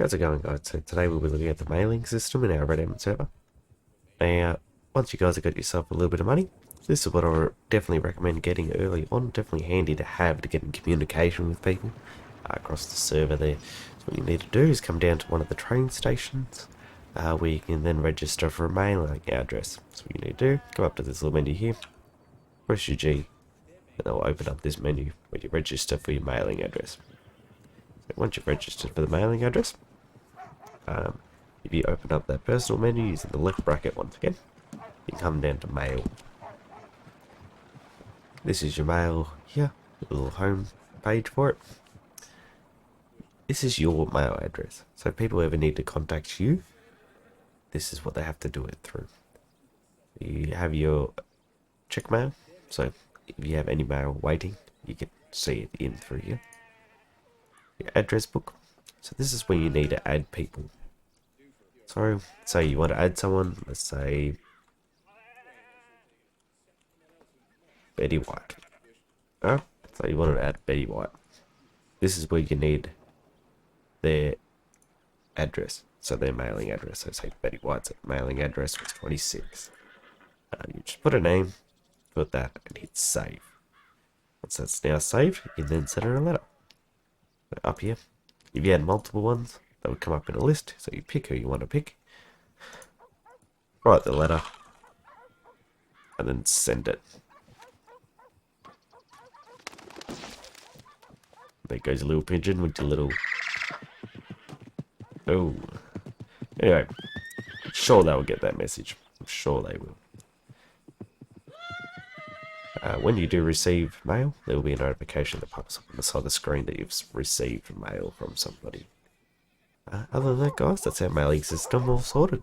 How's it going, guys? So today we'll be looking at the mailing system in our RedM server. Now, once you guys have got yourself a little bit of money, this is what I would definitely recommend getting early on. Definitely handy to have to get in communication with people across the server there. So what you need to do is come down to one of the train stations where you can then register for a mailing address. So what you need to do, come up to this little menu here, press your G, and it'll open up this menu where you register for your mailing address. So once you've registered for the mailing address, if you open up that personal menu using the left bracket once again, you come down to mail. This is your mail here, a little home page for it. This is your mail address. So if people ever need to contact you, this is what they have to do it through. You have your check mail. So if you have any mail waiting, you can see it in through here. Your address book. So this is where you need to add people. So say you want to add someone, let's say Betty White. So you want to add Betty White. This is where you need their address, so their mailing address. So say Betty White's mailing address was 26. You just put a name, put that, and hit save. Once that's now saved, you can then send her a letter. So up here, if you had multiple ones, they would come up in a list, so you pick who you want to pick, write the letter, and then send it. There goes a little pigeon with your little... Oh. Anyway, sure they will get that message. I'm sure they will. When you do receive mail, there will be a notification that pops up on the side of the screen that you've received mail from somebody. Other than that, guys, that's our mailing system all sorted.